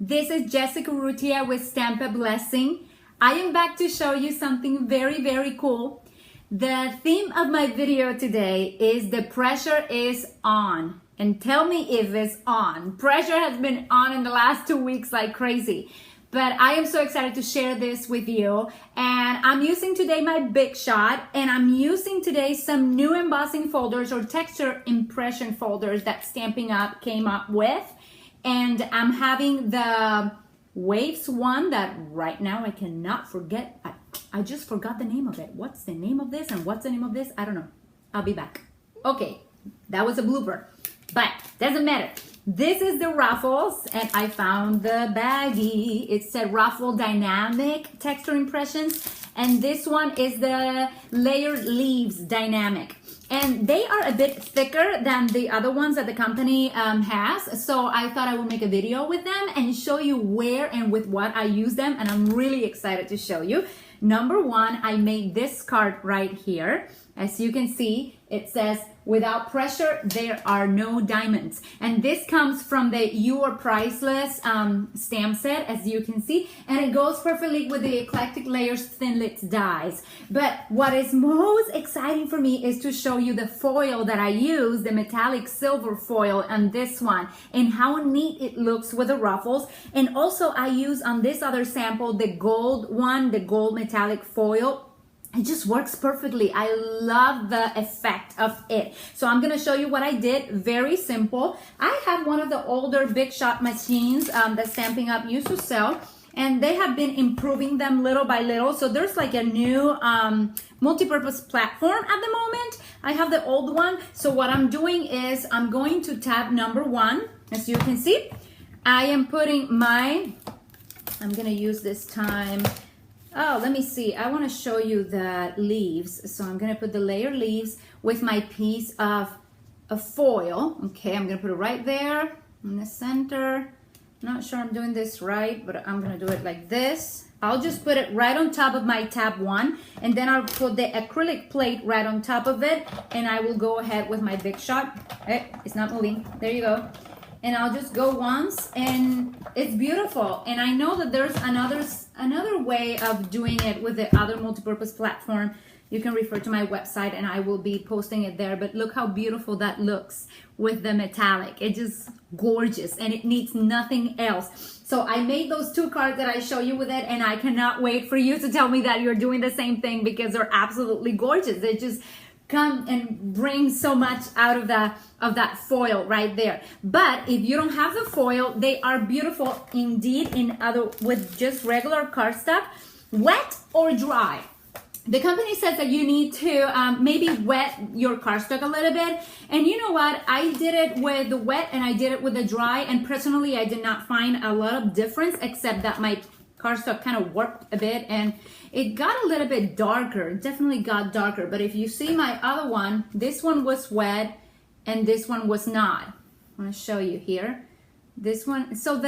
This is Jessica Rutia with Stampin'Up Blessing. I am back to show you something very, very cool. The theme of my video today is the pressure is on. And tell me if it's on. Pressure has been on in the last 2 weeks like crazy. But I am so excited to share this with you. And I'm using today my Big Shot. And I'm using today some new embossing folders or texture impression folders that Stampin'Up came up with. And I'm having the Waves one that right now I cannot forget. I just forgot the name of it. What's the name of this and what's the name of this? I don't know. I'll be back. Okay, that was a blooper. But doesn't matter. This is the Ruffles, and I found the baggie. It said Ruffle Dynamic Texture Impressions, and this one is the Layered Leaves Dynamic. And they are a bit thicker than the other ones that the company has, so I thought I would make a video with them and show you where and with what I use them, and I'm really excited to show you. Number one, I made this card right here. As you can see, it says, without pressure, there are no diamonds. And this comes from the You Are Priceless stamp set, as you can see. And it goes perfectly with the Eclectic Layers Thinlit dies. But what is most exciting for me is to show you the foil that I use, the metallic silver foil on this one, and how neat it looks with the ruffles. And also I use on this other sample, the gold one, the gold metallic foil. It just works perfectly. I love the effect of it. So I'm gonna show you what I did. Very simple. I have one of the older Big Shot machines that Stampin'Up used to sell, and they have been improving them little by little. So there's like a new multi-purpose platform at the moment. I have the old one. So what I'm doing is I'm going to tab number one. As you can see, I am putting I'm gonna use this time. Oh, let me see. I want to show you the leaves. So I'm going to put the layer leaves with my piece of foil. Okay, I'm going to put it right there in the center. Not sure I'm doing this right, but I'm going to do it like this. I'll just put it right on top of my tab one, and then I'll put the acrylic plate right on top of it, and I will go ahead with my Big Shot. Hey, it's not moving. There you go. And I'll just go once, and it's beautiful. And I know that there's another way of doing it with the other multipurpose platform. You can refer to my website, and I will be posting it there. But look how beautiful that looks with the metallic. It's just gorgeous, and it needs nothing else. So I made those two cards that I show you with it, and I cannot wait for you to tell me that you're doing the same thing, because they're absolutely gorgeous. They just come and bring so much out of that foil right there. But if you don't have the foil, they are beautiful indeed with just regular cardstock, wet or dry. The company says that you need to maybe wet your cardstock a little bit. And you know what? I did it with the wet and I did it with the dry. And personally, I did not find a lot of difference, except that my cardstock kind of warped a bit and it got a little bit darker. It definitely got darker. But if you see my other one, this one was wet and this one was not. I want to show you here. This one, so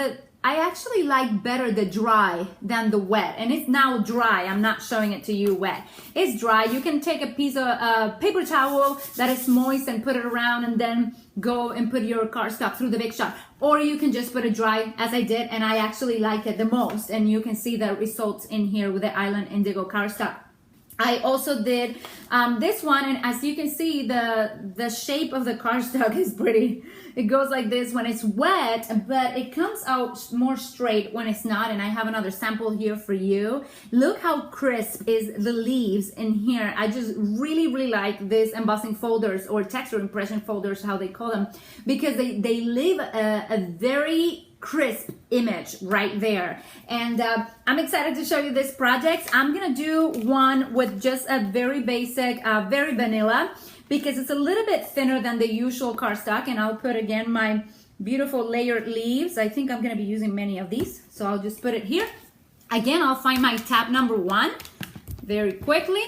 I actually like better the dry than the wet, and it's now dry. I'm not showing it to you wet. It's dry. You can take a piece of paper towel that is moist and put it around and then go and put your cardstock through the Big Shot. Or you can just put it dry as I did, and I actually like it the most. And you can see the results in here with the Island Indigo cardstock. I also did this one, and as you can see, the shape of the cardstock is pretty. It goes like this when it's wet, but it comes out more straight when it's not. And I have another sample here for you. Look how crisp is the leaves in here. I just really, really like this embossing folders or texture impression folders, how they call them, because they leave a very crisp image right there. And I'm excited to show you this project. I'm gonna do one with just a very basic, very vanilla, because it's a little bit thinner than the usual cardstock. And I'll put again my beautiful layered leaves. I think I'm gonna be using many of these, so I'll just put it here. Again, I'll find my tab number one very quickly.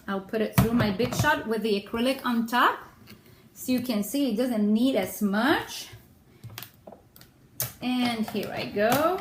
I'll put it through my Big Shot with the acrylic on top. So you can see it doesn't need as much. And here I go.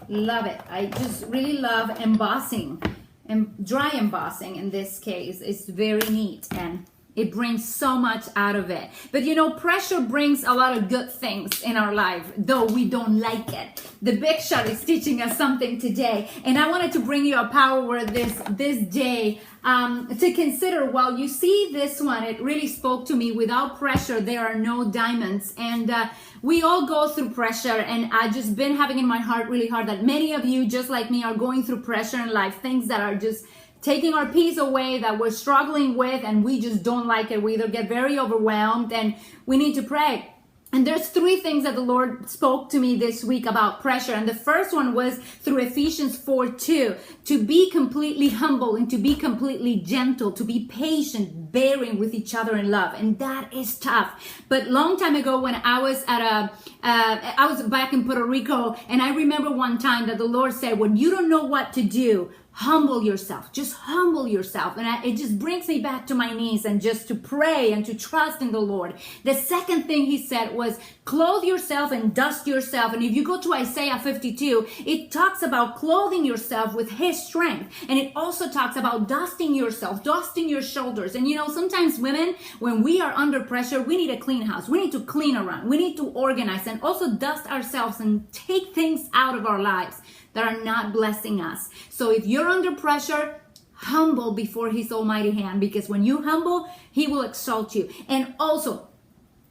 Love it. I just really love embossing, and dry embossing in this case. It's very neat, and It brings so much out of it. But you know, pressure brings a lot of good things in our life, though we don't like it. The Big Shot is teaching us something today. And I wanted to bring you a power word this day to consider. Well, you see this one, it really spoke to me. Without pressure, there are no diamonds. And we all go through pressure. And I've just been having in my heart really hard that many of you, just like me, are going through pressure in life. Things that are just taking our peace away, that we're struggling with, and we just don't like it. We either get very overwhelmed, and we need to pray. And there's 3 things that the Lord spoke to me this week about pressure. And the first one was through Ephesians 4:2, to be completely humble and to be completely gentle, to be patient, bearing with each other in love. And that is tough. But long time ago, when I was I was back in Puerto Rico, and I remember one time that the Lord said, when you don't know what to do, humble yourself. Just humble yourself. And it just brings me back to my knees and just to pray and to trust in the Lord. The second thing he said was clothe yourself and dust yourself. And if you go to Isaiah 52, it talks about clothing yourself with his strength. And it also talks about dusting yourself, dusting your shoulders. And you know, sometimes women, when we are under pressure, we need a clean house. We need to clean around. We need to organize and also dust ourselves and take things out of our lives that are not blessing us. So if you're under pressure, humble before his almighty hand, because when you humble, he will exalt you. And also,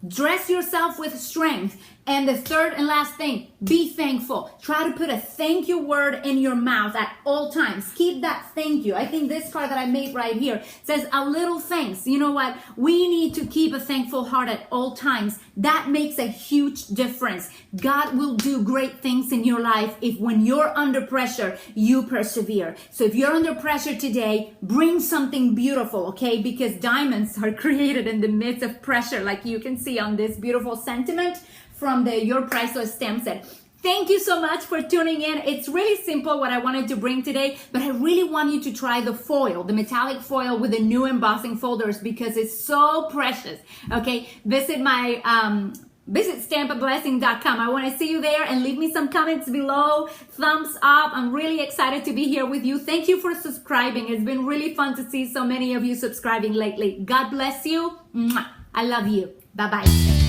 dress yourself with strength. And the third and last thing, be thankful. Try to put a thank you word in your mouth at all times. Keep that thank you. I think this card that I made right here says a little thanks. You know what? We need to keep a thankful heart at all times. That makes a huge difference. God will do great things in your life if when you're under pressure, you persevere. So if you're under pressure today, bring something beautiful, okay? Because diamonds are created in the midst of pressure, like you can see on this beautiful sentiment from the Your Priceless stamp set. Thank you so much for tuning in. It's really simple what I wanted to bring today, but I really want you to try the foil, the metallic foil with the new embossing folders, because it's so precious. Okay, visit Stampin'Up.com. I want to see you there, and leave me some comments below. Thumbs up. I'm really excited to be here with you. Thank you for subscribing. It's been really fun to see so many of you subscribing lately. God bless you. Mwah. I love you. Bye-bye.